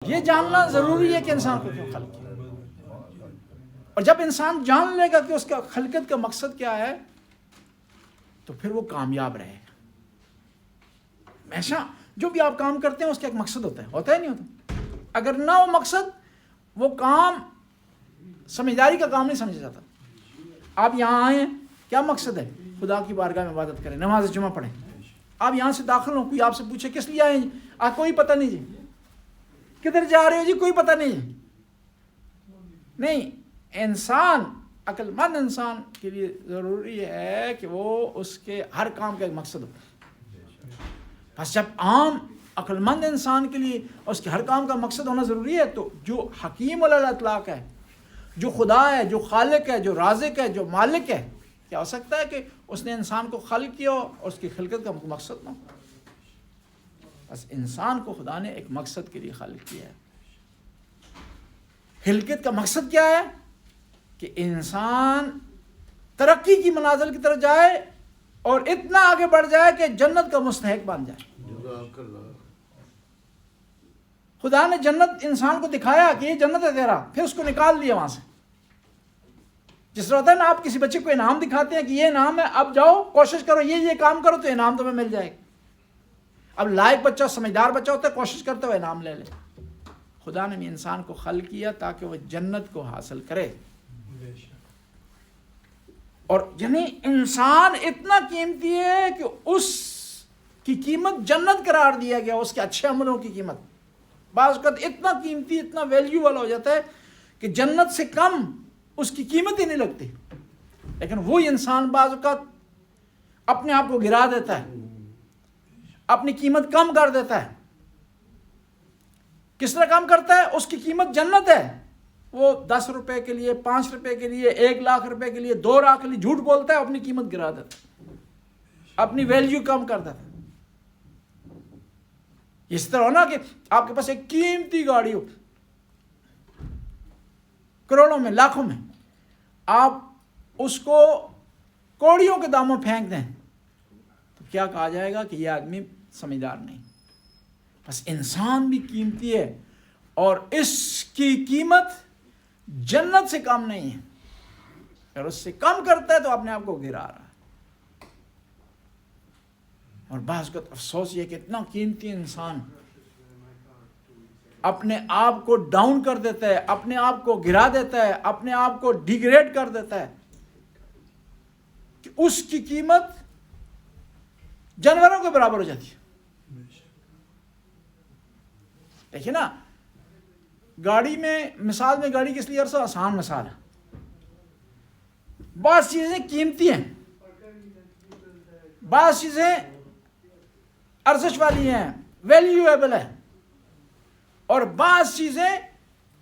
یہ جاننا ضروری ہے کہ انسان کو کیوں خلق کیا، اور جب انسان جان لے گا کہ اس کا خلقت کا مقصد کیا ہے تو پھر وہ کامیاب رہے گا۔ ہمیشہ جو بھی آپ کام کرتے ہیں اس کا ایک مقصد ہوتا ہے نہیں ہوتا؟ اگر نہ ہو مقصد، وہ کام سمجھداری کا کام نہیں سمجھا جاتا۔ آپ یہاں آئے ہیں، کیا مقصد ہے؟ خدا کی بارگاہ میں عبادت کریں، نماز جمعہ پڑھیں۔ آپ یہاں سے داخل ہوں، کوئی آپ سے پوچھے کس لیے آئے ہیں، آپ کوئی پتہ نہیں جی، کدھر جا رہے ہو جی، کوئی پتہ نہیں ہے۔ نہیں، انسان، عقل مند انسان کے لیے ضروری ہے کہ وہ اس کے ہر کام کا ایک مقصد ہو۔ بس جب عام عقل مند انسان کے لیے اس کے ہر کام کا مقصد ہونا ضروری ہے، تو جو حکیم علی الاطلاق ہے، جو خدا ہے، جو خالق ہے، جو رازق ہے، جو مالک ہے، کیا ہو سکتا ہے کہ اس نے انسان کو خلق کیا اور اس کی خلقت کا مقصد نہ ہو؟ بس انسان کو خدا نے ایک مقصد کے لیے خلق کیا ہے۔ خلقت کا مقصد کیا ہے؟ کہ انسان ترقی کی منازل کی طرف جائے اور اتنا آگے بڑھ جائے کہ جنت کا مستحق بن جائے۔ خدا نے جنت انسان کو دکھایا کہ یہ جنت ہے تیرا، پھر اس کو نکال دیا وہاں سے۔ جس طرح ہوتا ہے نا، آپ کسی بچے کو انعام دکھاتے ہیں کہ یہ انعام ہے، اب جاؤ کوشش کرو، یہ کام کرو تو انعام تمہیں مل جائے گا۔ اب لائق بچہ، سمجھدار بچہ ہوتا ہے، کوشش کرتا ہے انعام لے لے۔ خدا نے انسان کو خلق کیا تاکہ وہ جنت کو حاصل کرے، اور یعنی انسان اتنا قیمتی ہے کہ اس کی قیمت جنت قرار دیا گیا، اس کے اچھے عملوں کی قیمت۔ بعض اوقات اتنا قیمتی، اتنا ویلیو والا ہو جاتا ہے کہ جنت سے کم اس کی قیمت ہی نہیں لگتی، لیکن وہی انسان بعض اوقات اپنے آپ کو گرا دیتا ہے، اپنی قیمت کم کر دیتا ہے۔ کس طرح کم کرتا ہے؟ اس کی قیمت جنت ہے، وہ 10 روپے کے لیے، 5 روپے کے لیے، 1 لاکھ روپے کے لیے، 2 لاکھ کے لیے جھوٹ بولتا ہے، اپنی قیمت گرا دیتا ہے، اپنی ویلیو کم کر دیتا ہے۔ اس طرح ہونا کہ آپ کے پاس ایک قیمتی گاڑی ہو، کروڑوں میں، لاکھوں میں، آپ اس کو کوڑیوں کے داموں پھینک دیں تو کیا کہا جائے گا کہ یہ آدمی سمجھدار نہیں۔ بس انسان بھی قیمتی ہے، اور اس کی قیمت جنت سے کم نہیں ہے۔ اگر اس سے کم کرتا ہے تو اپنے آپ کو گرا رہا ہے۔ اور بعض کا افسوس یہ کہ اتنا قیمتی انسان اپنے آپ کو ڈاؤن کر دیتا ہے، اپنے آپ کو گرا دیتا ہے، اپنے آپ کو ڈیگریڈ کر دیتا ہے کہ اس کی قیمت جانوروں کے برابر ہو جاتی ہے۔ دیکھیے نا، گاڑی میں، مثال میں گاڑی کس لیے عرصہ آسان مثال ہے۔ بعض چیزیں قیمتی ہیں، بعض چیزیں ارزش والی ہیں، ویلیویبل ہے، اور بعض چیزیں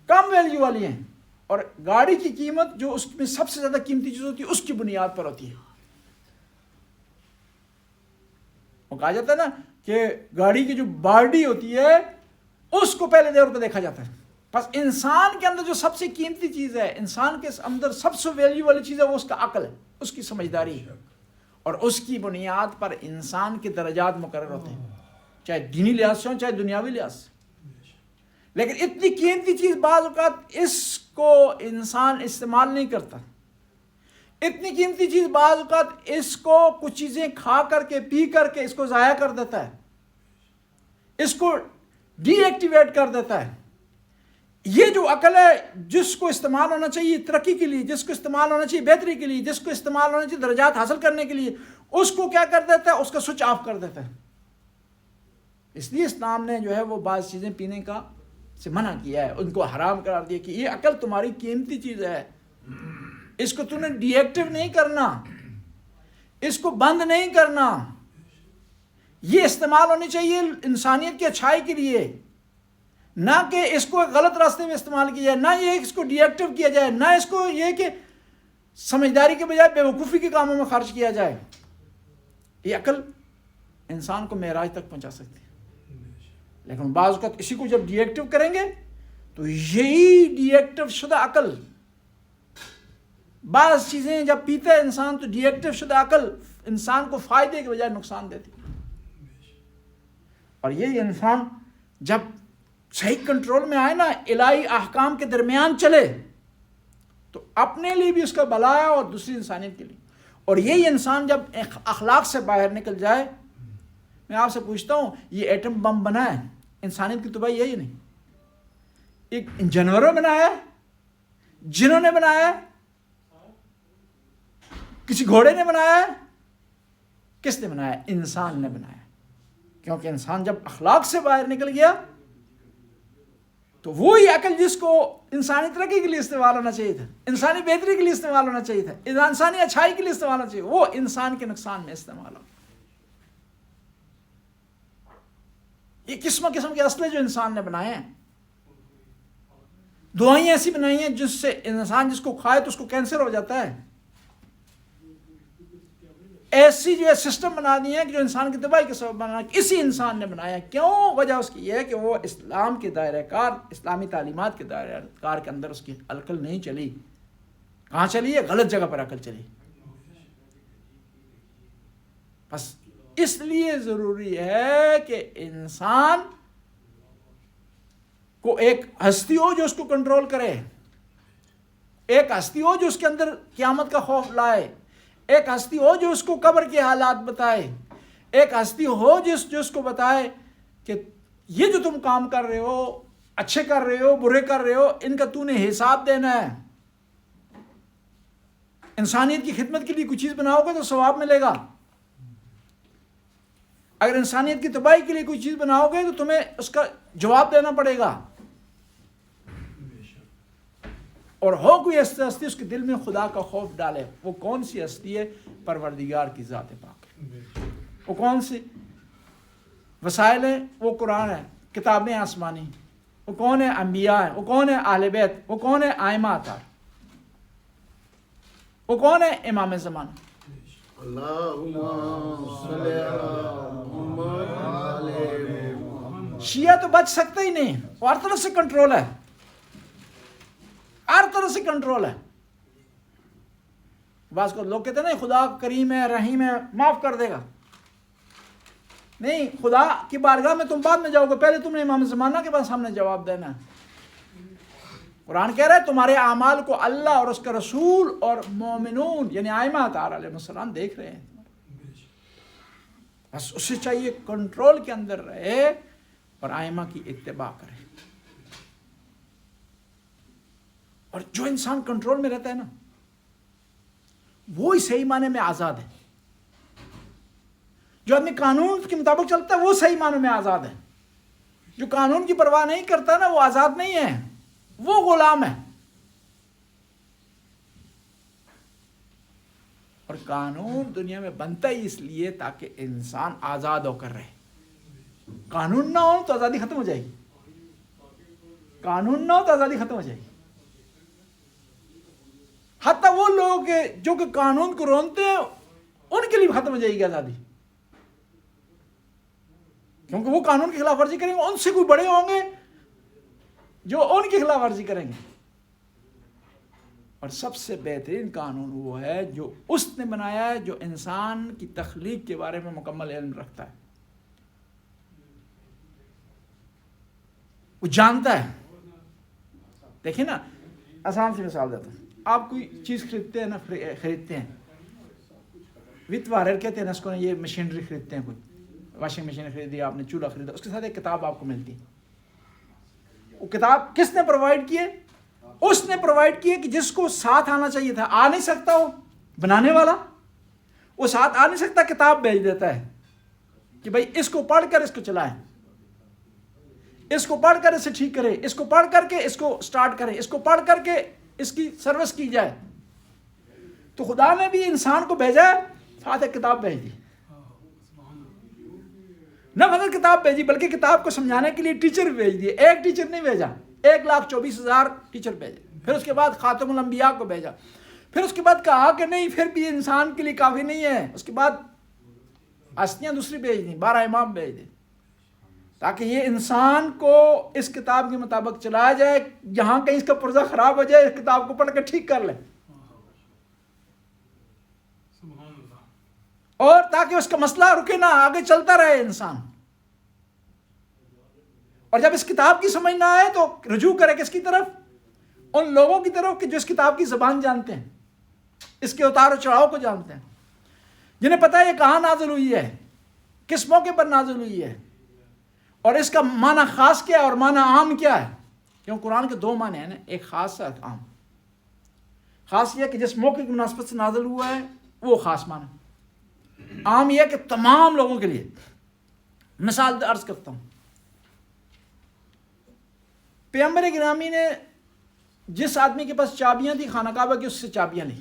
کم ویلیو والی ہیں۔ اور گاڑی کی قیمت جو اس میں سب سے زیادہ قیمتی چیز ہوتی ہے، اس کی بنیاد پر ہوتی ہے۔ وہ کہا جاتا ہے نا کہ گاڑی کی جو باڈی ہوتی ہے اس کو پہلے دور پہ دیکھا جاتا ہے۔ بس انسان کے اندر جو سب سے قیمتی چیز ہے، انسان کے اندر سب سے ویلیو والی چیز ہے، وہ اس کا عقل ہے، اس کی سمجھداری ہے، اور اس کی بنیاد پر انسان کے درجات مقرر ہوتے ہیں، چاہے دینی لحاظ سے ہوں، چاہے دنیاوی لحاظ سے۔ لیکن اتنی قیمتی چیز بعض اوقات اس کو انسان استعمال نہیں کرتا۔ اتنی قیمتی چیز بعض اوقات اس کو کچھ چیزیں کھا کر کے، پی کر کے اس کو ضائع کر دیتا ہے، اس کو ڈی ایکٹیویٹ کر دیتا ہے۔ یہ جو عقل ہے، جس کو استعمال ہونا چاہیے ترقی کے لیے، جس کو استعمال ہونا چاہیے بہتری کے لیے، جس کو استعمال ہونا چاہیے درجات حاصل کرنے کے لیے، اس کو کیا کر دیتا ہے؟ اس کا سوئچ آف کر دیتا ہے۔ اس لیے اسلام نے جو ہے وہ بعض چیزیں پینے کا سے منع کیا ہے، ان کو حرام قرار دیا کہ یہ عقل تمہاری قیمتی چیز ہے، اس کو تم نے ڈی ایکٹیو نہیں کرنا، اس کو بند نہیں کرنا، یہ استعمال ہونی چاہیے انسانیت کی اچھائی کے لیے، نہ کہ اس کو غلط راستے میں استعمال کیا جائے، نہ یہ اس کو ڈی ایکٹیو کیا جائے، نہ اس کو یہ کہ سمجھداری کے بجائے بیوقوفی کے کاموں میں خرچ کیا جائے۔ یہ عقل انسان کو معراج تک پہنچا سکتی ہے، لیکن بعض اوقات اسی کو جب ڈی ایکٹیو کریں گے تو یہی ڈی ایکٹیو شدہ عقل، بعض چیزیں جب پیتا ہے انسان تو ڈی ایکٹیو شدہ عقل انسان کو فائدے کے بجائے نقصان دیتی ہے۔ اور یہ انسان جب صحیح کنٹرول میں آئے نا، الہی احکام کے درمیان چلے، تو اپنے لیے بھی اس کا بھلا ہے اور دوسری انسانیت کے لیے. اور یہی انسان جب اخلاق سے باہر نکل جائے، میں آپ سے پوچھتا ہوں، یہ ایٹم بم بنا ہے، انسانیت کی تباہی ہے یا نہیں؟ ایک جانوروں نے بنایا ہے، جنہوں نے بنایا ہے، کسی گھوڑے نے بنایا ہے، کس نے بنایا ہے؟ انسان نے بنایا. کیونکہ انسان جب اخلاق سے باہر نکل گیا تو وہی عقل جس کو انسانی ترقی کے لیے استعمال ہونا چاہیے تھا، انسانی بہتری کے لیے استعمال ہونا چاہیے تھا، انسانی اچھائی کے لیے استعمال ہونا چاہیے، وہ انسان کے نقصان میں استعمال ہو. یہ قسم قسم کے اسلحے جو انسان نے بنائے ہیں، دوائیں ایسی بنائی ہیں جس سے انسان جس کو کھائے تو اس کو کینسر ہو جاتا ہے. ایسی جو ہے سسٹم بنا دی ہیں کہ جو انسان کی تباہی کے سبب بنا، اسی انسان نے بنایا. کیوں؟ وجہ اس کی یہ ہے کہ وہ اسلام کے دائرہ کار، اسلامی تعلیمات کے دائرہ کار کے اندر اس کی عقل نہیں چلی. کہاں چلی ہے؟ غلط جگہ پر عقل چلی. بس اس لیے ضروری ہے کہ انسان کو ایک ہستی ہو جو اس کو کنٹرول کرے، ایک ہستی ہو جو اس کے اندر قیامت کا خوف لائے، ایک ہستی ہو جو اس کو قبر کے حالات بتائے، ایک ہستی ہو جو اس کو بتائے کہ یہ جو تم کام کر رہے ہو، اچھے کر رہے ہو، برے کر رہے ہو، ان کا تو نے حساب دینا ہے. انسانیت کی خدمت کے لیے کوئی چیز بناؤ گے تو ثواب ملے گا. اگر انسانیت کی تباہی کے لیے کوئی چیز بناؤ گے تو تمہیں اس کا جواب دینا پڑے گا. اور ہو کوئی ہستی اس کے دل میں خدا کا خوف ڈالے. وہ کون سی ہستی ہے؟ پروردگار کی ذات پاک. وہ کون سی وسائل ہے؟ وہ قرآن ہے، کتابیں آسمانی. وہ کون ہے؟ انبیاء ہے. وہ کون ہے؟ اہل بیت. وہ کون ہے؟ ائمہ اطہار. وہ کون ہے؟ امام زمانہ. شیعہ تو بچ سکتا ہی نہیں، وہ ہر طرف سے کنٹرول ہے، ہر طرح سے کنٹرول ہے. بعض کو لوگ کہتے ہیں نا خدا کریم ہے، رحیم ہے، معاف کر دے گا. نہیں، خدا کی بارگاہ میں تم بعد میں جاؤ گے، پہلے تم نے امام زمانہ کے پاس ہمیں جواب دینا ہے. قرآن کہہ رہا ہے تمہارے اعمال کو اللہ اور اس کا رسول اور مومنون یعنی ائمہ اطہار علیہ السلام دیکھ رہے ہیں. بس اسے چاہیے کنٹرول کے اندر رہے اور ائمہ کی اتباع کرے. اور جو انسان کنٹرول میں رہتا ہے نا، وہی صحیح معنی میں آزاد ہے. جو آدمی قانون کے مطابق چلتا ہے وہ صحیح معنی میں آزاد ہے. جو قانون کی پرواہ نہیں کرتا نا، وہ آزاد نہیں ہے، وہ غلام ہے. اور قانون دنیا میں بنتا ہی اس لیے تاکہ انسان آزاد ہو کر رہے. قانون نہ ہو تو آزادی ختم ہو جائے گی. قانون نہ ہو تو آزادی ختم ہو جائے گی. حتیٰ وہ لوگ جو کہ قانون کو رونتے ہیں ان کے لیے ختم ہو جائے گی آزادی، کیونکہ وہ قانون کی خلاف ورزی کریں گے. ان سے کوئی بڑے ہوں گے جو ان کی خلاف ورزی کریں گے. اور سب سے بہترین قانون وہ ہے جو اس نے بنایا ہے، جو انسان کی تخلیق کے بارے میں مکمل علم رکھتا ہے. وہ جانتا ہے. دیکھیں نا، آسان سی مثال دیتا ہوں. آپ کوئی چیز خریدتے ہیں نا، خریدتے ہیں وتھ وائر کہتے ہیں نا اس کو، یہ مشینری خریدتے ہیں، کوئی واشنگ مشین خریدی آپ نے، چولہا خریدا، اس کے ساتھ ایک کتاب آپ کو ملتی ہے. وہ کتاب کس نے پرووائڈ کی ہے؟ اس نے پرووائڈ کی ہے کہ جس کو ساتھ آنا چاہیے تھا آ نہیں سکتا. وہ بنانے والا وہ ساتھ آ نہیں سکتا، کتاب بھیج دیتا ہے کہ بھائی اس کو پڑھ کر اس کو چلائیں، اس کو پڑھ کر اسے ٹھیک کرے، اس کو پڑھ کر کے اس کو سٹارٹ کرے، اس کو پڑھ کر کے اس کی سروس کی جائے. تو خدا نے بھی انسان کو بھیجا ہے، ساتھ ایک کتاب بھیج دی. نہ مگر کتاب بھیجی بلکہ کتاب کو سمجھانے کے لیے ٹیچر بھیج دیے. ایک ٹیچر نہیں بھیجا، 1,24,000 ٹیچر بھیجے. پھر اس کے بعد خاتم الانبیاء کو بھیجا. پھر اس کے بعد کہا کہ نہیں، پھر بھی انسان کے لیے کافی نہیں ہے. اس کے بعد ہستیاں دوسری بھیج دیں، 12 امام بھیج دیں، تاکہ یہ انسان کو اس کتاب کے مطابق چلایا جائے. جہاں کہیں اس کا پرزہ خراب ہو جائے، اس کتاب کو پڑھ کے ٹھیک کر لے، اور تاکہ اس کا مسئلہ رکے نہ، آگے چلتا رہے انسان. اور جب اس کتاب کی سمجھ نہ آئے تو رجوع کرے کس کی طرف؟ ان لوگوں کی طرف کہ جو اس کتاب کی زبان جانتے ہیں، اس کے اتار و چڑھاؤ کو جانتے ہیں، جنہیں پتہ ہے یہ کہاں نازل ہوئی ہے، کس موقع پر نازل ہوئی ہے، اور اس کا معنی خاص کیا ہے اور معنی عام کیا ہے. کیوں قرآن کے دو معنی ہیں نا، ایک خاص ہے ایک عام. خاص یہ کہ جس موقع کی مناسبت سے نازل ہوا ہے وہ خاص معنی. عام یہ کہ تمام لوگوں کے لیے. مثال عرض کرتا ہوں، پیغمبر گرامی نے جس آدمی کے پاس چابیاں تھی خانہ کعبہ کی، اس سے چابیاں لی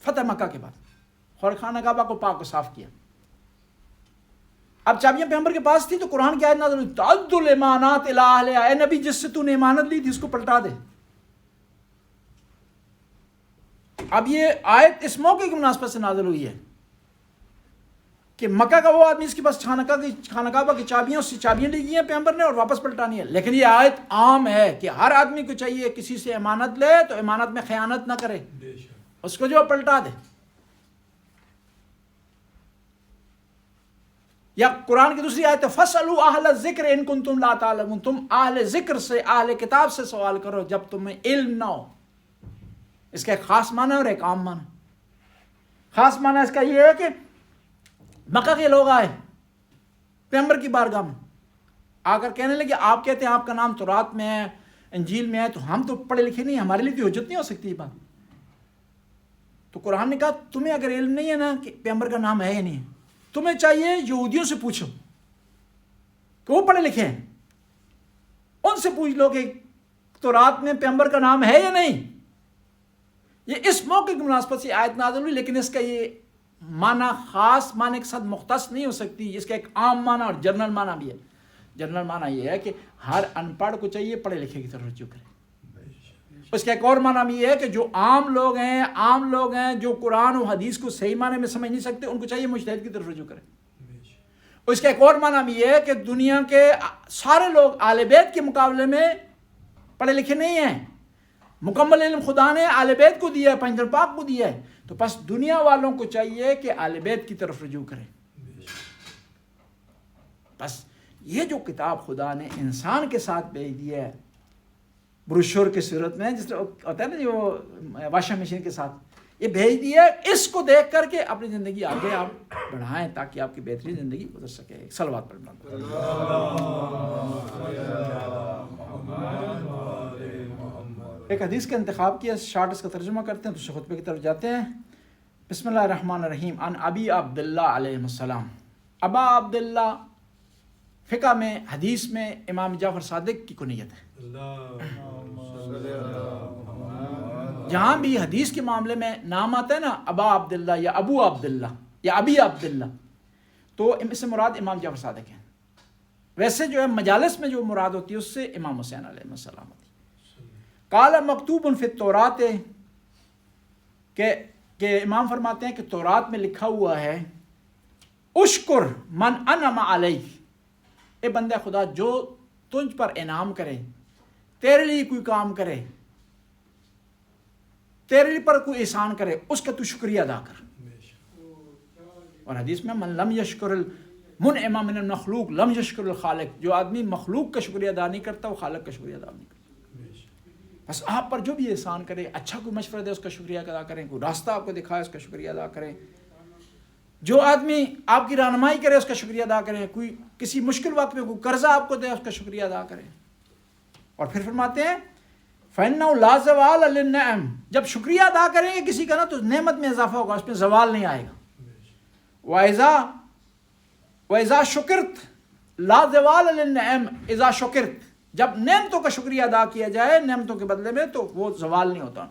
فتح مکہ کے بعد، اور خانہ کعبہ کو پاک و صاف کیا. اب چابیاں پیغمبر کے پاس تھی تو قرآن کی آیت نازل ہوئی، تعد الامانات الی اہلہا، اے نبی جس سے تو نے امانت لی تھی اس کو پلٹا دے. اب یہ آیت اس موقع کی مناسبت سے نازل ہوئی ہے کہ مکہ کا وہ آدمی اس کے پاس خانہ کعبہ کی چابیاں، اس سے چابیاں لی گئی ہیں پیغمبر نے اور واپس پلٹانی ہے. لیکن یہ آیت عام ہے کہ ہر آدمی کو چاہیے کسی سے امانت لے تو امانت میں خیانت نہ کرے، اس کو جو پلٹا دے. یا قرآن کی دوسری آیت ہے فَاسْأَلُوا أَهْلَ الذِّكْرِ إِن كُنتُمْ لَا تَعْلَمُونَ، تم اہل ذکر سے، اہل کتاب سے سوال کرو جب تمہیں علم نہ ہو. اس کا ایک خاص معنی اور ایک عام معنی. خاص معنی اس کا یہ ہے کہ مکہ کے لوگ آئے پیغمبر کی بارگاہ میں، آ کر کہنے لگے آپ کہتے ہیں آپ کا نام تورات میں ہے، انجیل میں ہے، تو ہم تو پڑھے لکھے نہیں، ہمارے لیے تو حجت نہیں ہو سکتی یہ بات. تو قرآن نے کہا تمہیں اگر علم نہیں ہے نا کہ پیغمبر کا نام ہے یا نہیں ہے، تمہیں چاہیے یہودیوں سے پوچھو کہ وہ پڑھے لکھے ہیں، ان سے پوچھ لو کہ تورات میں پیغمبر کا نام ہے یا نہیں. یہ اس موقع کی مناسبت سے آیت نازل ہوئی، لیکن اس کا یہ معنی خاص معنی کے ساتھ مختص نہیں ہو سکتی. اس کا ایک عام معنی اور جنرل معنی بھی ہے. جنرل معنی یہ ہے کہ ہر ان پڑھ کو چاہیے پڑھے لکھے کی طرف رجوع کرے. اس کا ایک اور معنی بھی یہ ہے کہ جو عام لوگ ہیں جو قرآن و حدیث کو صحیح معنی میں سمجھ نہیں سکتے، ان کو چاہیے مجتہد کی طرف رجوع کرے. اس کا ایک اور معنی بھی یہ ہے کہ دنیا کے سارے لوگ اہل بیت کے مقابلے میں پڑھے لکھے نہیں ہیں. مکمل علم خدا نے اہل بیت کو دیا ہے، پنجر پاک کو دیا ہے، تو بس دنیا والوں کو چاہیے کہ اہل بیت کی طرف رجوع کریں. بس یہ جو کتاب خدا نے انسان کے ساتھ بھیج دی ہے بروشور کی صورت میں، جس طرح ہوتا ہے نا جو واشنگ مشین کے ساتھ، یہ بھیج دی ہے، اس کو دیکھ کر کے اپنی زندگی آگے آپ بڑھائیں تاکہ آپ کی بہترین زندگی گزر سکے. صلوات پڑھنا. ایک حدیث کا انتخاب کیا، شارٹ اس کا ترجمہ کرتے ہیں، دوسرے خطبے کی طرف جاتے ہیں. بسم اللہ الرحمن الرحیم. عن ابی عبداللہ علیہ السلام. ابا عبداللہ فقہ میں، حدیث میں امام جعفر صادق کی کنیت ہے. جہاں بھی حدیث کے معاملے میں نام آتا ہے نا ابا عبداللہ یا ابو عبداللہ یا ابی عبداللہ، تو اس سے مراد امام جعفر صادق ہیں. ویسے جو ہے مجالس میں جو مراد ہوتی ہے اس سے امام حسین علیہ السلام ہوتی ہے. قال مکتوب فی التوراۃ، کہ امام فرماتے ہیں کہ تورات میں لکھا ہوا ہے اشکر من انعم علیک، اے بندہ خدا جو تجھ پر انعام کرے، تیرے لیے کوئی کام کرے، تیرے لیے پر کوئی احسان کرے، اس کا تو شکریہ ادا کر. اور حدیث میں من لم یشکر المنعم من المخلوق لم یشکر الخالق، جو آدمی مخلوق کا شکریہ ادا نہیں کرتا وہ خالق کا شکریہ ادا نہیں کرتا. بس آپ پر جو بھی احسان کرے، اچھا کوئی مشورہ دے اس کا شکریہ ادا کریں، کوئی راستہ آپ کو دکھائے اس کا شکریہ ادا کریں، جو آدمی آپ کی رہنمائی کرے اس کا شکریہ ادا کریں، کوئی کسی مشکل وقت میں کوئی قرضہ آپ کو دے اس کا شکریہ ادا کریں. اور پھر فرماتے ہیں فَإِنَّهُ لَا زَوَالَ لِلنِّعَمِ، جب شکریہ ادا کریں گے کسی کا نا تو نعمت میں اضافہ ہوگا، اس میں زوال نہیں آئے گا. وَإِذَا شُكِرْتَ لَا زَوَالَ لِلنِّعَمِ إِذَا شُكِرْتَ، جب نعمتوں کا شکریہ ادا کیا جائے نعمتوں کے بدلے میں تو وہ زوال نہیں ہوتا.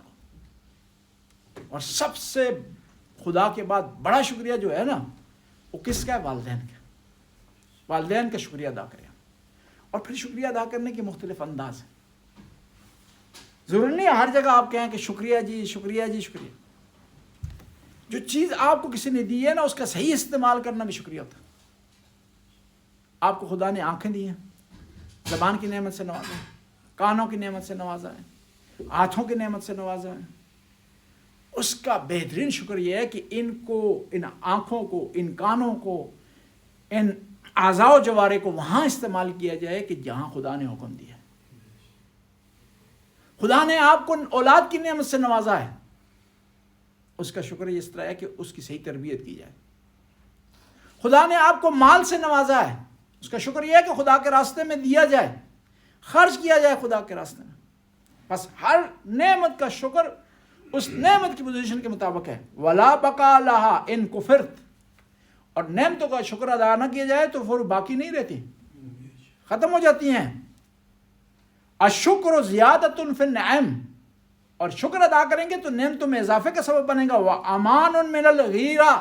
اور سب سے خدا کے بعد بڑا شکریہ جو ہے نا وہ کس کا ہے؟ والدین کا. والدین کا شکریہ ادا کریں. اور پھر شکریہ ادا کرنے کے مختلف انداز ہیں. ضروری نہیں ہر جگہ آپ کہیں کہ شکریہ جی شکریہ جی شکریہ. جو چیز آپ کو کسی نے دی ہے نا اس کا صحیح استعمال کرنا بھی شکریہ ہوتا ہے. آپ کو خدا نے آنکھیں دی ہیں، زبان کی نعمت سے نوازا ہے، کانوں کی نعمت سے نوازا ہے، ہاتھوں کی نعمت سے نوازا ہے. اس کا بہترین شکر یہ ہے کہ ان کو، ان آنکھوں کو، ان کانوں کو، ان اعضاء و جوارے کو وہاں استعمال کیا جائے کہ جہاں خدا نے حکم دیا. خدا نے آپ کو اولاد کی نعمت سے نوازا ہے، اس کا شکر اس طرح ہے کہ اس کی صحیح تربیت کی جائے. خدا نے آپ کو مال سے نوازا ہے، اس کا شکر یہ ہے کہ خدا کے راستے میں دیا جائے، خرچ کیا جائے خدا کے راستے میں. بس ہر نعمت کا شکر اس نعمت کی پوزیشن کے مطابق ہے. وَلَا بَقَا لَهَا إِن كُفِرْتَ. اور نعمتوں کا شکر ادا نہ کیا جائے تو وہ باقی نہیں رہتی، ختم ہو جاتی ہیں. الشکر زیادۃ فی النعم. اور شکر ادا کریں گے تو نعمتوں میں اضافے کا سبب بنے گا. وَأَمَانٌ مِّنَ الْغِیرَةِ.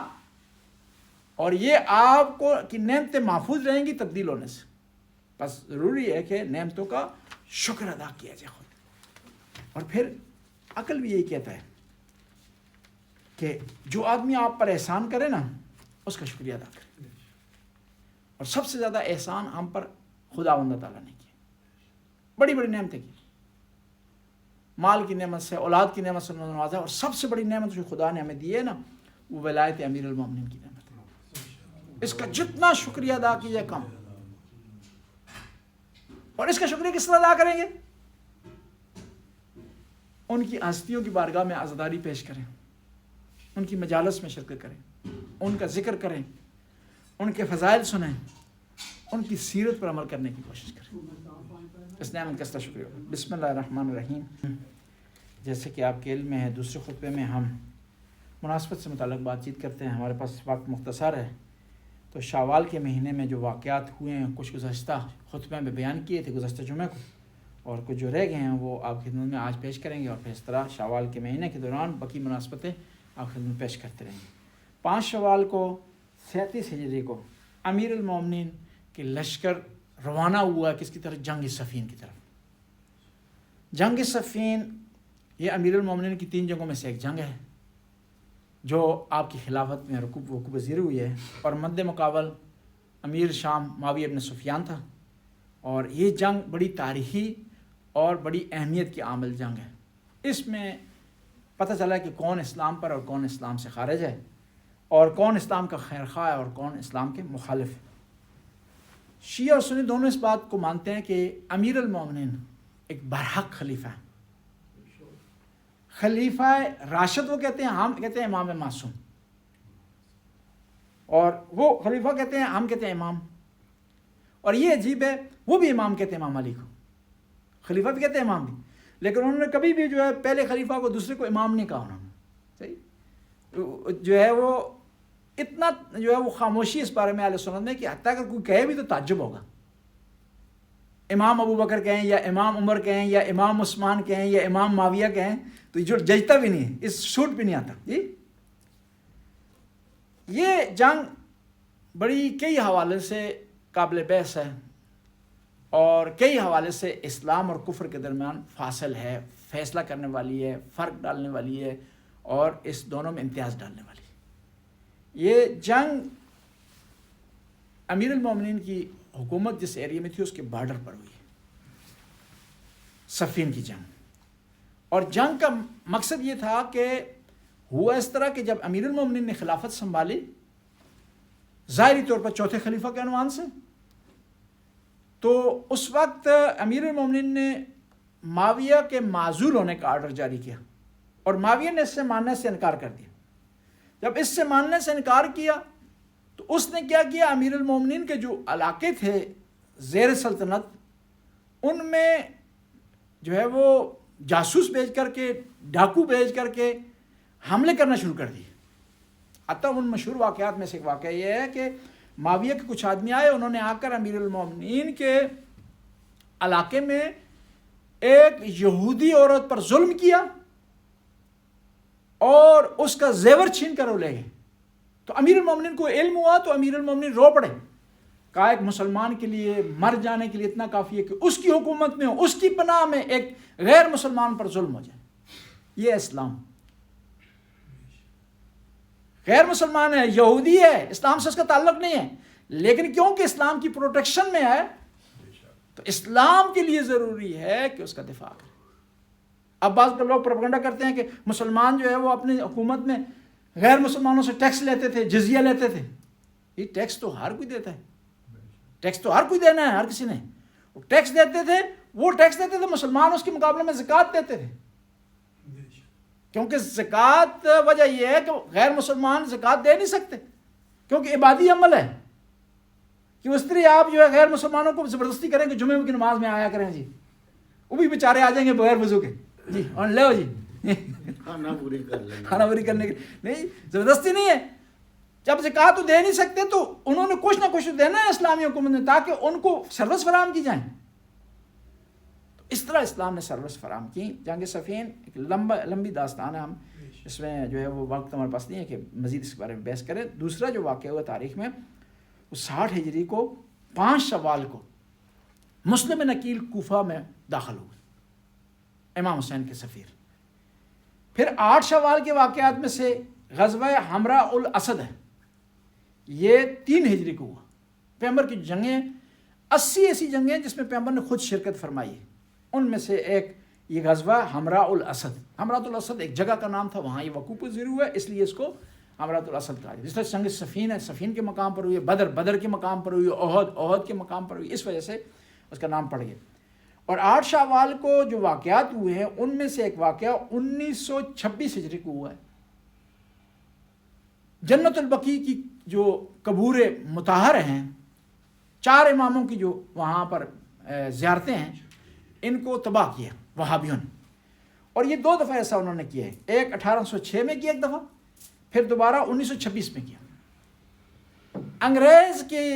اور یہ آپ کو کی نعمتیں محفوظ رہیں گی تبدیل ہونے سے. بس ضروری ہے کہ نعمتوں کا شکر ادا کیا جائے خود. اور پھر عقل بھی یہی کہتا ہے کہ جو آدمی آپ پر احسان کرے نا اس کا شکریہ ادا کرے. اور سب سے زیادہ احسان ہم پر خداوند تعالیٰ نے کیا، بڑی بڑی نعمتیں کی. مال کی نعمت سے، اولاد کی نعمت سے نوازا. اور سب سے بڑی نعمت جو خدا نے ہمیں دی ہے نا وہ ولایت امیر المومنین کی نعمت ہے. اس کا جتنا شکریہ ادا کیجیے کم. اور اس کا شکریہ کس طرح ادا کریں گے؟ ان کی ہستیوں کی بارگاہ میں عزاداری پیش کریں، ان کی مجالس میں شرکت کریں، ان کا ذکر کریں، ان کے فضائل سنیں، ان کی سیرت پر عمل کرنے کی کوشش کریں. اس نعمت کا شکریہ. بسم اللہ الرحمن الرحیم. جیسے کہ آپ کے علم میں ہے، دوسرے خطبے میں ہم مناسبت سے متعلق بات چیت کرتے ہیں. ہمارے پاس وقت مختصر ہے تو شوال کے مہینے میں جو واقعات ہوئے ہیں کچھ گزشتہ خطبے میں بیان کیے تھے گزشتہ جمعہ کو، اور کچھ جو رہ گئے ہیں وہ آپ کی خدمت میں آج پیش کریں گے. اور پھر اس طرح شوال کے مہینے کے دوران باقی مناسبتیں آپ خدمت میں پیش کرتے رہیں گے. 5 شوال کو 37 ہجری کو امیر المومنین کے لشکر روانہ ہوا کس کی طرف؟ جنگ صفین کی طرف. جنگ صفین یہ امیر المومنین کی 3 جنگوں میں سے ایک جنگ ہے جو آپ کی خلافت میں وقوع پذیر ہوئی ہے. اور مد مقابل امیر شام معاویہ ابن سفیان تھا. اور یہ جنگ بڑی تاریخی اور بڑی اہمیت کی عامل جنگ ہے. اس میں پتہ چلا کہ کون اسلام پر اور کون اسلام سے خارج ہے، اور کون اسلام کا خیر خواہ ہے اور کون اسلام کے مخالف ہے. شیعہ اور سنی دونوں اس بات کو مانتے ہیں کہ امیر المومنین ایک برحق خلیفہ ہے. خلیفہ راشد وہ کہتے ہیں، ہم کہتے ہیں امام معصوم. اور وہ خلیفہ کہتے ہیں، ہم کہتے ہیں امام. اور یہ عجیب ہے، وہ بھی امام کہتے ہیں امام علی کو. خلیفہ بھی کہتے ہیں امام بھی، لیکن انہوں نے کبھی بھی جو ہے پہلے خلیفہ کو دوسرے کو امام نہیں کہا. انہوں نے صحیح جو ہے وہ اتنا جو ہے وہ خاموشی اس بارے میں اہل سنت میں کہ حتیٰ اگر کوئی کہے بھی تو تعجب ہوگا. امام ابو بکر کہیں یا امام عمر کہیں یا امام عثمان کہیں یا امام معاویہ کہیں تو جو ججتا بھی نہیں ہے، اس سوٹ بھی نہیں آتا. جی یہ جنگ بڑی کئی حوالے سے قابل بحث ہے اور کئی حوالے سے اسلام اور کفر کے درمیان فاصل ہے، فیصلہ کرنے والی ہے، فرق ڈالنے والی ہے اور اس دونوں میں امتیاز ڈالنے والی ہے. یہ جنگ امیر المومنین کی حکومت جس ایریا میں تھی اس کے بارڈر پر ہوئی ہے، صفین کی جنگ. اور جنگ کا مقصد یہ تھا کہ ہوا اس طرح کہ جب امیر المومنین نے خلافت سنبھالی ظاہری طور پر چوتھے خلیفہ کے عنوان سے، تو اس وقت امیر المومنین نے معاویہ کے معزول ہونے کا آرڈر جاری کیا اور معاویہ نے اس سے ماننے سے انکار کر دیا. جب اس سے ماننے سے انکار کیا تو اس نے کیا کیا، امیر المومنین کے جو علاقے تھے زیر سلطنت ان میں جو ہے وہ جاسوس بھیج کر کے، ڈاکو بھیج کر کے حملے کرنا شروع کر دیے. حتیٰ ان مشہور واقعات میں سے ایک واقعہ یہ ہے کہ معاویہ کے کچھ آدمی آئے، انہوں نے آ کر امیر المومنین کے علاقے میں ایک یہودی عورت پر ظلم کیا اور اس کا زیور چھین کر وہ لے گئے. تو امیر المومنین کو علم ہوا تو امیر المومنین رو پڑے. کہا ایک مسلمان کے لیے مر جانے کے لیے اتنا کافی ہے کہ اس کی حکومت میں اس کی پناہ میں ایک غیر مسلمان پر ظلم ہو جائے. یہ اسلام. غیر مسلمان ہے، یہودی ہے، اسلام سے اس کا تعلق نہیں ہے، لیکن کیونکہ اسلام کی پروٹیکشن میں ہے تو اسلام کے لیے ضروری ہے کہ اس کا دفاع کرے. اب بعض لوگ پروپیگنڈا کرتے ہیں کہ مسلمان جو ہے وہ اپنی حکومت میں غیر مسلمانوں سے ٹیکس لیتے تھے، جزیہ لیتے تھے. یہ ٹیکس تو ہر کوئی دیتا ہے. ٹیکس تو ہر کوئی دینا ہے، ہر کسی نے. وہ ٹیکس دیتے تھے، وہ ٹیکس دیتے تھے، مسلمان اس کے مقابلے میں زکوٰۃ دیتے تھے. کیونکہ زکوٰۃ وجہ یہ ہے کہ غیر مسلمان زکوٰۃ دے نہیں سکتے، کیونکہ عبادی عمل ہے کہ اس طرح آپ جو ہے غیر مسلمانوں کو زبردستی کریں کہ جمعے کی نماز میں آیا کریں. جی وہ بھی بیچارے آ جائیں گے بغیر وضو کے، جی اور لو جی کھانا پوری کر لیں، کھانا پوری کرنے کے. نہیں، زبردستی نہیں ہے. جب زکوٰۃ تو دے نہیں سکتے تو انہوں نے کچھ نہ کچھ دینا ہے اسلامی حکومت نے، تاکہ ان کو سروس فراہم کی جائیں. تو اس طرح اسلام نے سروس فراہم کی. جنگ صفین ایک لمبی داستان ہے، ہم اس میں جو ہے وہ وقت ہمارے پاس نہیں ہے کہ مزید اس کے بارے میں بحث کریں. دوسرا جو واقعہ ہوا تاریخ میں، وہ 60 ہجری کو 5 شوال کو مسلم نکیل کوفہ میں داخل ہوئے، امام حسین کے سفیر. پھر 8 شوال کے واقعات میں سے غزوہ حمراء الاسد ہے، یہ 3 ہجری کو ہوا. پیغمبر کی جنگیں 80 ایسی جنگیں ہیں جس میں پیغمبر نے خود شرکت فرمائی ہے. ان میں سے ایک یہ غزوہ حمراء الاسد. حمراء الاسد ایک جگہ کا نام تھا، وہاں یہ وقوع پذیر ہوا ہے، اس لیے اس کو حمراء الاسد کہا. جس طرح جنگ صفین ہے، صفین کے مقام پر ہوئی ہے، بدر کے مقام پر ہوئی، احد کے مقام پر ہوئی، اس وجہ سے اس کا نام پڑ گیا. اور 8 شوال کو جو واقعات ہوئے ہیں ان میں سے ایک واقعہ 1926 ہجری کو ہوا ہے. جنت البقیع کی جو قبور مطہر ہیں، 4 اماموں کی جو وہاں پر زیارتیں ہیں، ان کو تباہ کیا وہابیوں نے. اور یہ 2 دفعہ ایسا انہوں نے کیا ہے. ایک 1806 میں کیا ایک دفعہ، پھر دوبارہ 1926 میں کیا. انگریز کی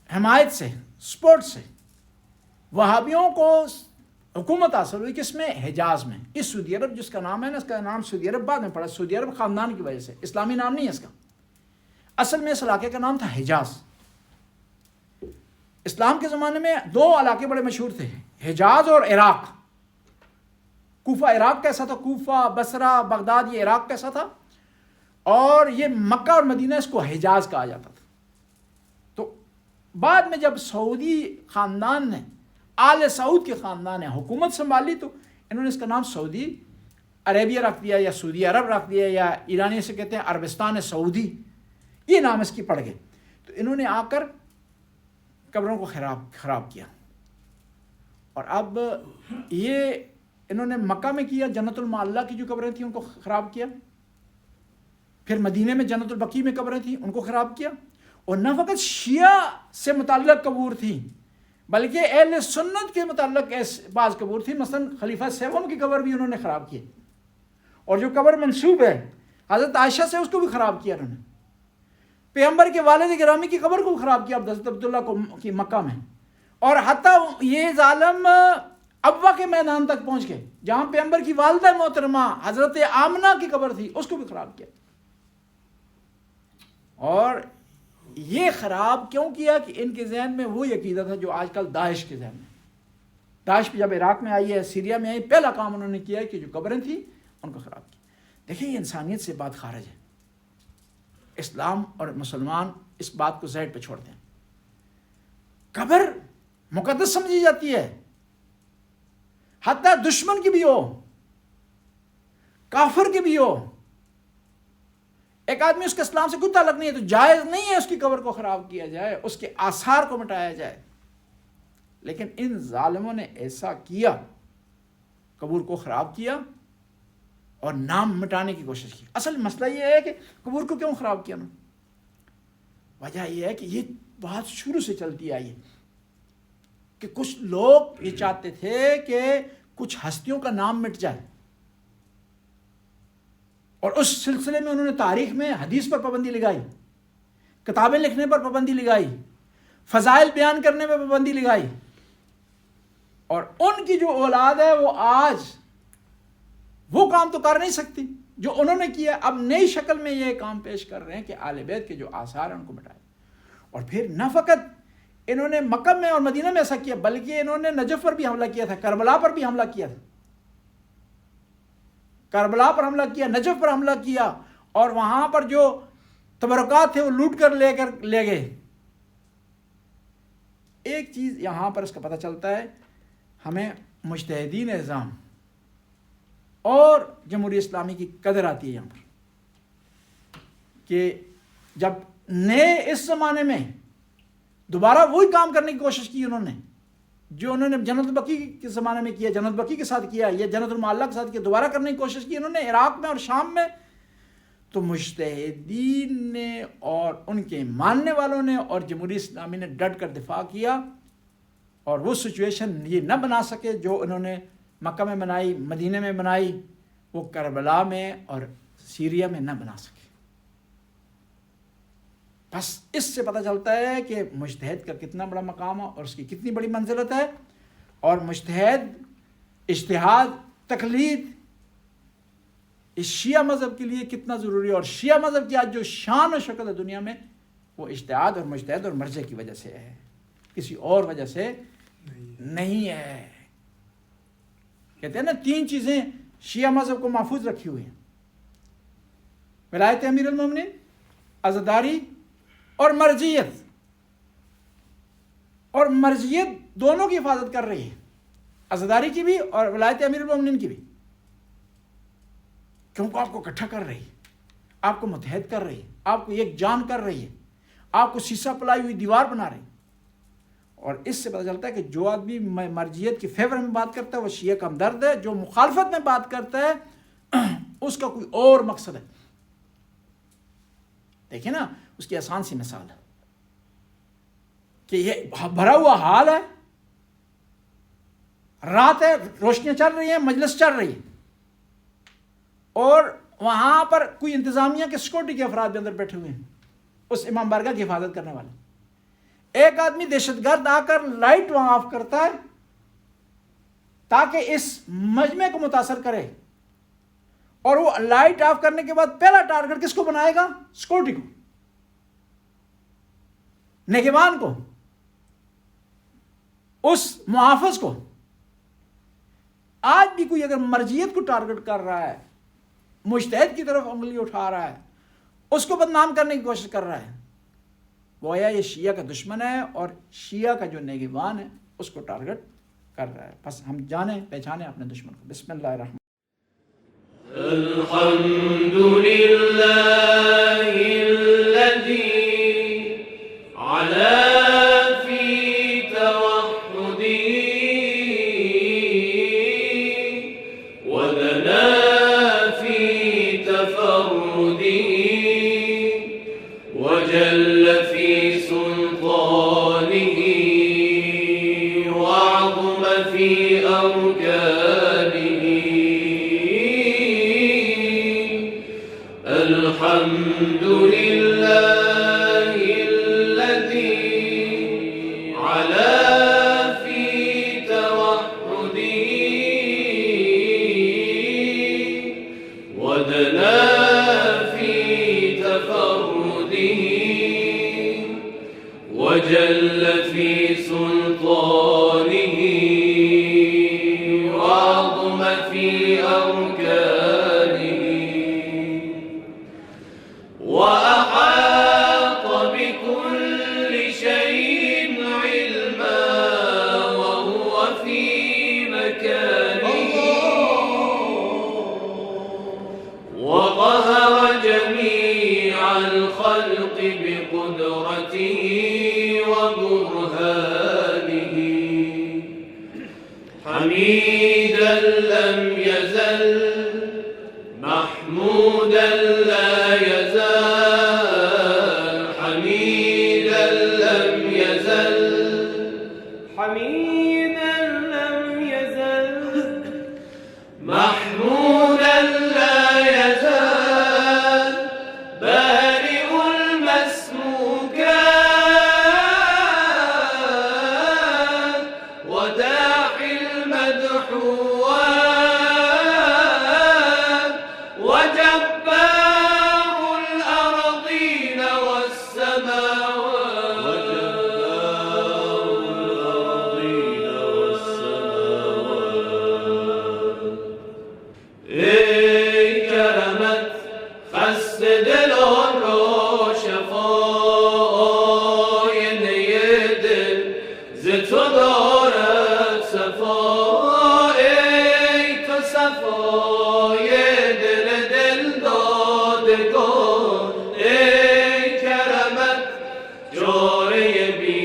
حمایت سے، سپورٹ سے وہابیوں کو حکومت حاصل ہوئی، کس میں؟ حجاز میں. اس سعودی عرب جس کا نام ہے نا، اس کا نام سعودی عرب بعد میں پڑا، سعودی عرب خاندان کی وجہ سے، اسلامی نام نہیں ہے اس کا. اصل میں اس علاقے کا نام تھا حجاز. اسلام کے زمانے میں 2 علاقے بڑے مشہور تھے، حجاز اور عراق. کوفہ عراق کیسا تھا، کوفہ، بصرہ، بغداد یہ عراق کیسا تھا، اور یہ مکہ اور مدینہ اس کو حجاز کہا جاتا تھا. تو بعد میں جب سعودی خاندان نے، آل سعود کے خاندان نے حکومت سنبھالی، تو انہوں نے اس کا نام سعودی عربیہ رکھ دیا، یا سعودی عرب رکھ دیا، یا ایرانی سے کہتے ہیں عربستان سعودی، یہ نام اس کی پڑ گئے. تو انہوں نے آ کر قبروں کو خراب کیا. اور اب یہ انہوں نے مکہ میں کیا، جنت المعلہ کی جو قبریں تھیں ان کو خراب کیا. پھر مدینہ میں جنت البقیع میں قبریں تھیں ان کو خراب کیا. اور نہ فقط شیعہ سے متعلق قبور تھیں، بلکہ اہل سنت کے متعلق بعض قبور تھیں. مثلا خلیفہ 7 کی قبر بھی انہوں نے خراب کی، اور جو قبر منسوب ہے حضرت عائشہ سے اس کو بھی خراب کیا انہوں نے. پیغمبر کے والد گرامی کی قبر کو بھی خراب کیا حضرت عبداللہ کو کی مکہ میں. اور حتیٰ یہ ظالم ابوا کے میدان تک پہنچ گئے، جہاں پیغمبر کی والدہ محترمہ حضرت آمنہ کی قبر تھی اس کو بھی خراب کیا. اور یہ خراب کیوں کیا کہ ان کے ذہن میں وہی عقیدہ تھا جو آج کل داعش کے ذہن میں. داعش جب عراق میں آئی ہے، سیریا میں آئی، پہلا کام انہوں نے کیا ہے کہ جو قبریں تھیں ان کو خراب کیا. دیکھیں یہ انسانیت سے بات خارج ہے. اسلام اور مسلمان اس بات کو زائد پہ چھوڑتے ہیں. قبر مقدس سمجھی جاتی ہے، حتیٰ دشمن کی بھی ہو، کافر کی بھی ہو. ایک آدمی اس کے اسلام سے کوئی تعلق نہیں ہے تو جائز نہیں ہے اس کی قبر کو خراب کیا جائے، اس کے آثار کو مٹایا جائے. لیکن ان ظالموں نے ایسا کیا، قبور کو خراب کیا اور نام مٹانے کی کوشش کی. اصل مسئلہ یہ ہے کہ قبور کو کیوں خراب کیا نا؟ وجہ یہ ہے کہ یہ بات شروع سے چلتی آئی ہے کہ کچھ لوگ یہ چاہتے تھے کہ کچھ ہستیوں کا نام مٹ جائے، اور اس سلسلے میں انہوں نے تاریخ میں حدیث پر پابندی لگائی، کتابیں لکھنے پر پابندی لگائی، فضائل بیان کرنے پر پابندی لگائی. اور ان کی جو اولاد ہے وہ آج وہ کام تو کر نہیں سکتی جو انہوں نے کیا. اب نئی شکل میں یہ کام پیش کر رہے ہیں کہ آل بیت کے جو آثار ہیں ان کو مٹائے. اور پھر نہ فقط انہوں نے مکہ میں اور مدینہ میں ایسا کیا، بلکہ انہوں نے نجف پر بھی حملہ کیا تھا، کربلا پر بھی حملہ کیا تھا. کربلا پر حملہ کیا، نجف پر حملہ کیا، اور وہاں پر جو تبرکات تھے وہ لوٹ کر لے گئے. ایک چیز یہاں پر اس کا پتہ چلتا ہے ہمیں، مجتہدین نظام اور جمہوریہ اسلامی کی قدر آتی ہے یہاں پر، کہ جب نئے اس زمانے میں دوبارہ وہی کام کرنے کی کوشش کی انہوں نے جو انہوں نے جنت البقیع کے زمانے میں کیا، جنت البقیع کے ساتھ کیا، یا جنت المعلیٰ کے ساتھ کیا، دوبارہ کرنے کی کوشش کی انہوں نے عراق میں اور شام میں. تو مجتہدین نے اور ان کے ماننے والوں نے اور جمہوریت اسلامی نے ڈٹ کر دفاع کیا، اور وہ سچویشن یہ نہ بنا سکے جو انہوں نے مکہ میں بنائی، مدینہ میں بنائی، وہ کربلا میں اور سیریا میں نہ بنا سکے. بس اس سے پتہ چلتا ہے کہ مجتہد کا کتنا بڑا مقام ہے اور اس کی کتنی بڑی منزلت ہے، اور مجتہد، اجتہاد، تقلید اس شیعہ مذہب کے لیے کتنا ضروری ہے. اور شیعہ مذہب کی آج جو شان و شکل ہے دنیا میں، وہ اجتہاد اور مجتہد اور مرجع کی وجہ سے ہے، کسی اور وجہ سے نہیں ہے. کہتے ہیں نا 3 چیزیں شیعہ مذہب کو محفوظ رکھی ہوئی ہیں: ولایت امیر المومنین، عزاداری اور مرجعیت. اور مرجعیت دونوں کی حفاظت کر رہی ہے، عزاداری کی بھی اور ولایت امیر المومنین کی بھی، کیونکہ آپ کو اکٹھا کر رہی ہے، آپ کو متحد کر رہی ہے، آپ کو ایک جان کر رہی ہے، آپ کو سیسا پلائی ہوئی دیوار بنا رہی ہے. اور اس سے پتہ چلتا ہے کہ جو آدمی مرجعیت کے فیور میں بات کرتا ہے وہ شیعہ کا ہمدرد ہے، جو مخالفت میں بات کرتا ہے اس کا کوئی اور مقصد ہے. دیکھیں نا، اس کی آسان سی مثال ہے کہ یہ بھرا ہوا حال ہے، رات ہے، روشنیاں چل رہی ہیں، مجلس چل رہی ہے، اور وہاں پر کوئی انتظامیہ کے سیکورٹی کے افراد بھی اندر بیٹھے ہوئے ہیں، اس امام بارگاہ کی حفاظت کرنے والے. ایک آدمی دہشت گرد آ کر لائٹ وہاں آف کرتا ہے تاکہ اس مجمع کو متاثر کرے، اور وہ لائٹ آف کرنے کے بعد پہلا ٹارگٹ کس کو بنائے گا؟ سیکورٹی کو، نگہبان کو، اس محافظ کو. آج بھی کوئی اگر مرجعیت کو ٹارگٹ کر رہا ہے، مجتہد کی طرف انگلی اٹھا رہا ہے، اس کو بدنام کرنے کی کوشش کر رہا ہے، گویا یہ شیعہ کا دشمن ہے اور شیعہ کا جو نگہبان ہے اس کو ٹارگٹ کر رہا ہے. بس ہم جانیں، پہچانیں اپنے دشمن کو. بسم اللہ الرحمن الحمد للہ الذی علا فی توحدی ودنا فی تفردی وجل فی سلطانہ وعظم فی ارکانہ. الحمد للہ الذی علا فی توحدی ودنا فی تفردی وجل فی سلطانہ وعظم فی ارکانہ وأحاط بكل شيء علما وهو في مكانه وقهر جميع الخلق بقدرته وبرهانه حميدا لم يزل محمودا لا يزال حميدا لم يزل حميدا لم يزل محمودا لا يزال بارئ المسموكات وداعي المدحوات وجبار الأرضين والسماوات ای کرمت خست دلان را شفای نیدل ز تو دارد صفا. ای تو صفای دل دادگان، ای کرمت جاره بی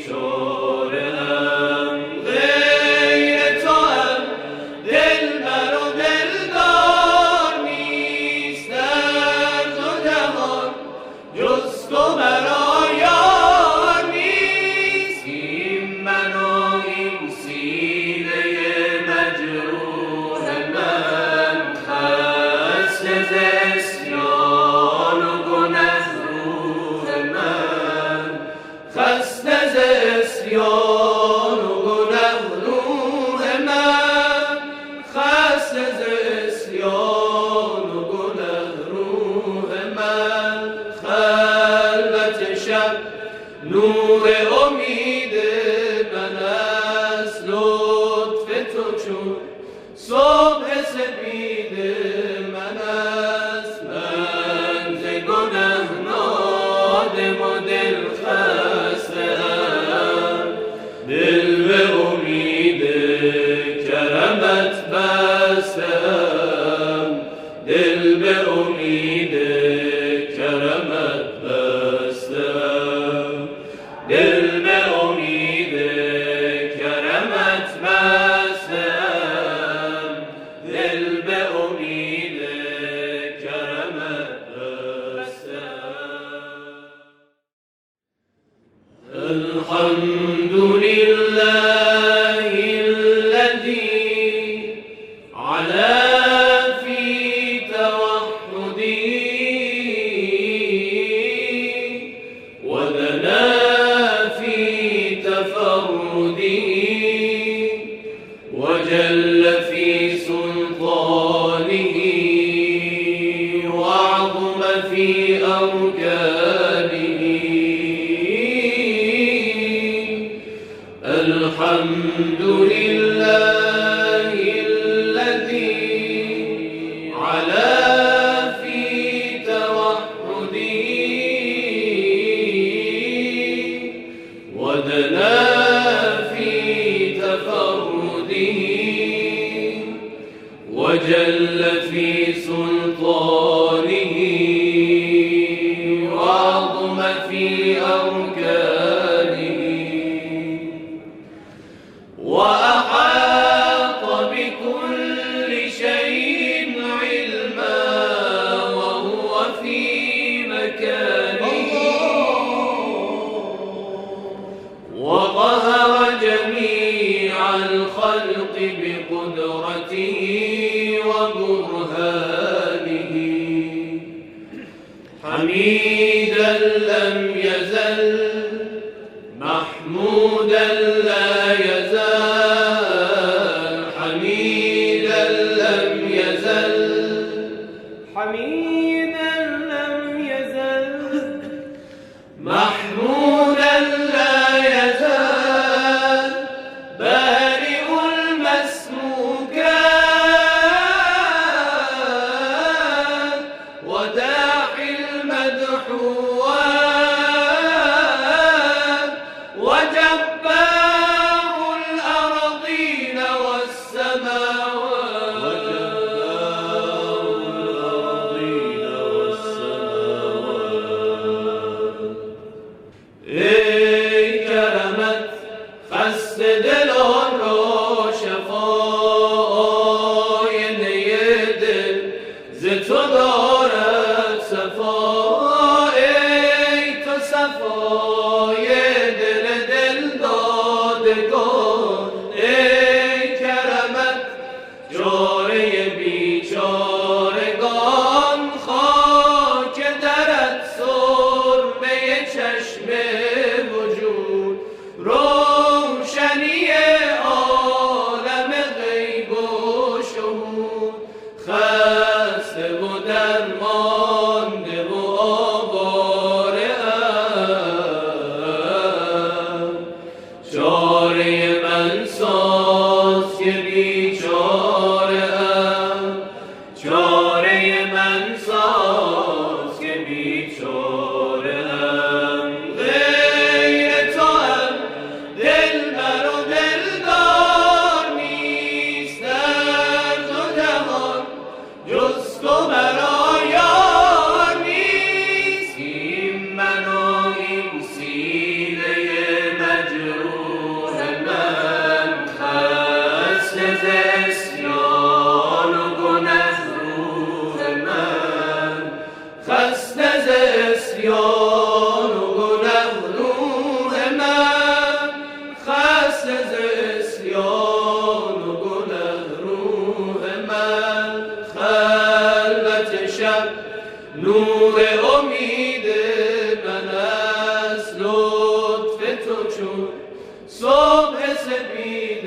بیچاره ام غیر تو هم دلبر و دلدار نیست در دو جهان جز تو مرا یار نیست این من و این سینه مجروح من خسته ز عصیان و گنه روح من خسته ز عصیان و گنه روح من خسته ز عصیان و گنه روح من خلوت شب نور امید من است لطف تو چون صبح سپید من است من ز گنه نادم و دل خسته‌ام دل به امید کرمت بسته‌ام دل به امید کرمت بسته‌ام دل به امید کرمت بسته‌ام دل به امید کرمت بسته‌ام الحمد لله الذي علا في توحدي ودنا في تفردي وجل في سلطانه وعظم في أركانه الحمد لله الذي علا في توحدي ودنا في تفرده وجل في سلطانه وعظم في أركانه وأحاط بكل شيء علما وهو في مكانه وقهر جميع الخلق بقدرته وبرهانه حميدا لم يزل محمودا لا يزال حميدا لم يزل حميدا لم يزل محمودا لا يزال بارئ المسموكات وداعي المدحوات وجبار الأرضين والسماوات ای کرمت خسته دلان را شفای دل ز تو دارد صفا ای تو صفای دل دادگان ای کرمت جاره بیچارگان خاک درت سرمه چشم وجود روشنی عالم غیب و شهود خسته و درمانده و آواره ام چاره من ساز که بیچاره ام چاره من ساز که بیچاره ام غیر تو هم دلبر و دلدار نیست در دو جهان جز تو مرا یار نیست این من و این سینه مجروح صبح سپید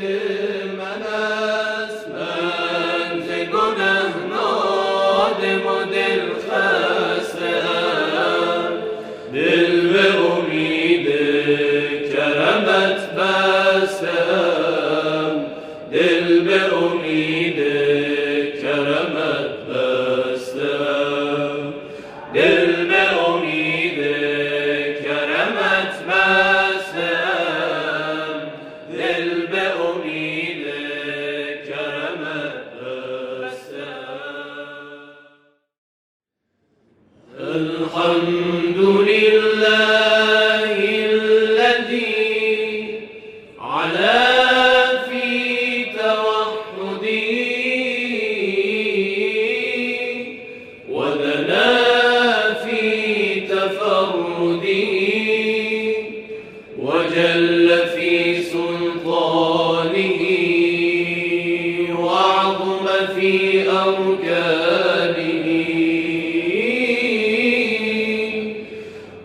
من است، من ز گنه نادم و دل خسته‌ام، دل به امید کرمت بسته‌ام، دل به امید کرمت بسته‌ام، دل به امید کرمت بسته‌ام، دل به امید کرمت بسته‌ام. الحمد لله الذي علا في توحدي ودنا في تفردي وجل في سلطانه وعظم في أركانه.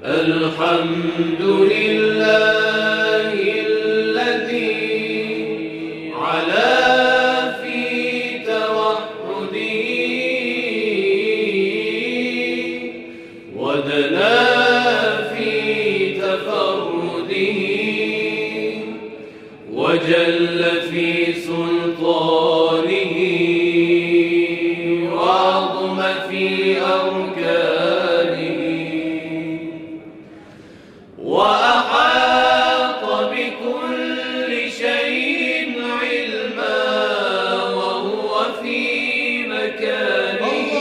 الحمد لله الذي علا في توحدي ودنا في تفرده وجل في سلطانه وعظم في أركانه وأحاط بكل شيء علما وهو في مكانه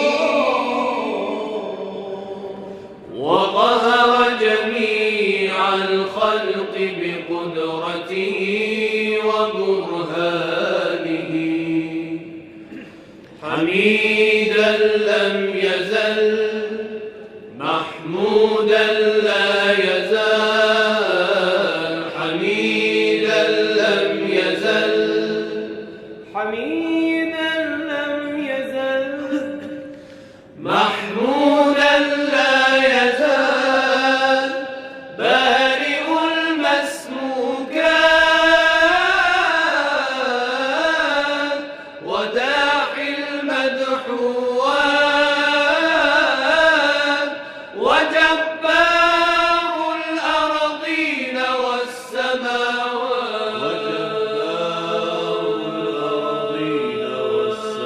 وقهر جميع الخلق بقدرته وبرهانه. حميدا لم يزل محمودا لا يزال، حميدا لم يزل حميدا لم يزل محمودا لا يزال، بارئ المسموكات وداعي المدحوات وجبار الأرضين والسماوات وجبار الأرضين والسماوات.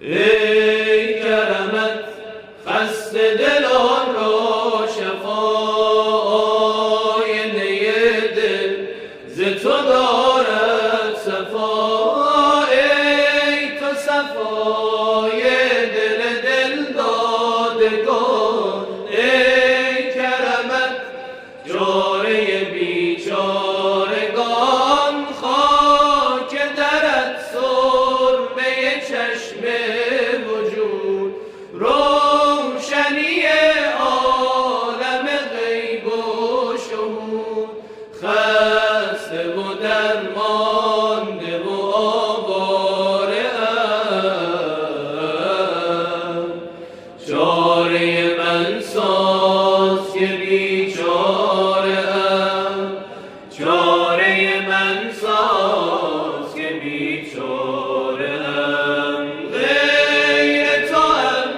ای کرمت خسته دلان را شفای دل ز تو دارد صفا، ای تو صفای دل دادگان. ای کرمت جاره بیچارگان، خاک درت سرمه چشم وجود، روشنی عالم غیب و شهود، خسته و درمانده و آواره ام. چاره من ساز که بیچاره ام، چاره من ساز که بیچاره ام. غیر تو هم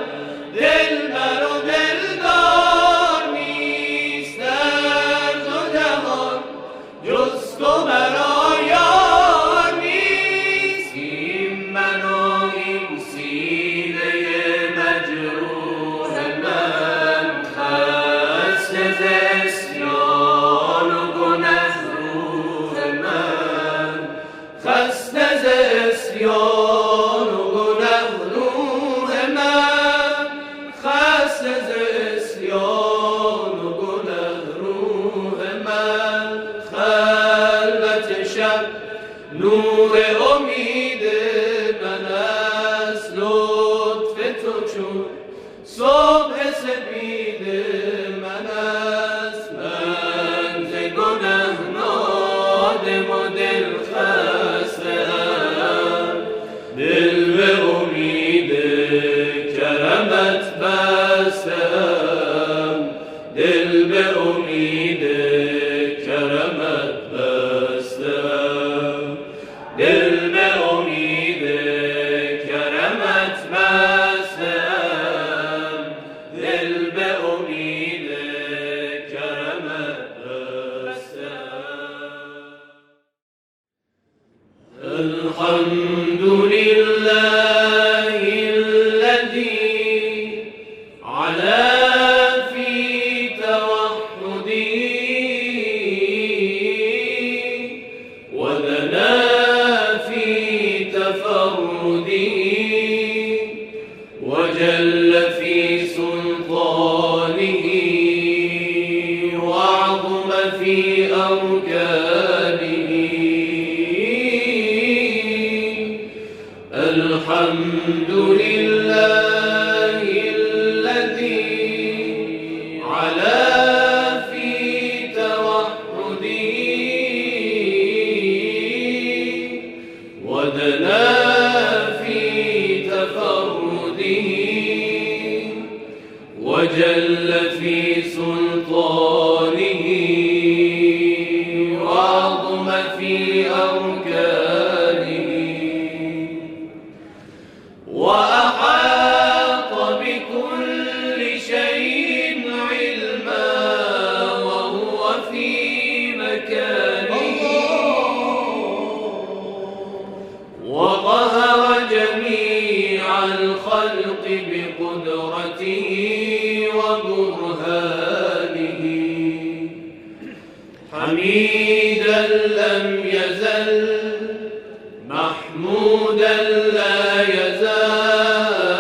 دلبر و دلدار نیست در دو جهان، جز تو مرا یار نیست. این من و این سینه مجروح من، خسته ز عصیان و گنه روح من، خسته ز عصیان و گنه روح من، خسته ز عصیان و گنه روح من. خلوت شب نور امید من است، لطف تو چون صبح سپید من است. من ز گنه نادم و دل خسته‌ام، دل به امید کرمت بسته‌ام، دل به امید الحمد لله الذي علا في توحده ودنا في تفرده وجل في سلطانه وعظم في أركانه. الحمد لله الذي علا في توحده ودنا في تفرده وجل في سلطانه وعظم في أركانه وأحاط بكل شيء علما وهو في مكانه وقهر جميع الخلق بقدرته وبرهانه. حميدا لم يزل محمودا لا يزال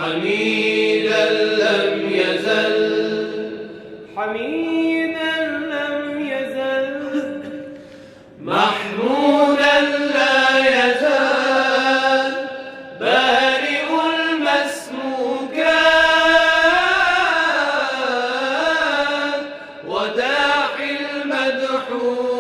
حميدا لم يزل حميدا لم يزل محمودا لا يزال بارئ المسموكات وداعي المدحور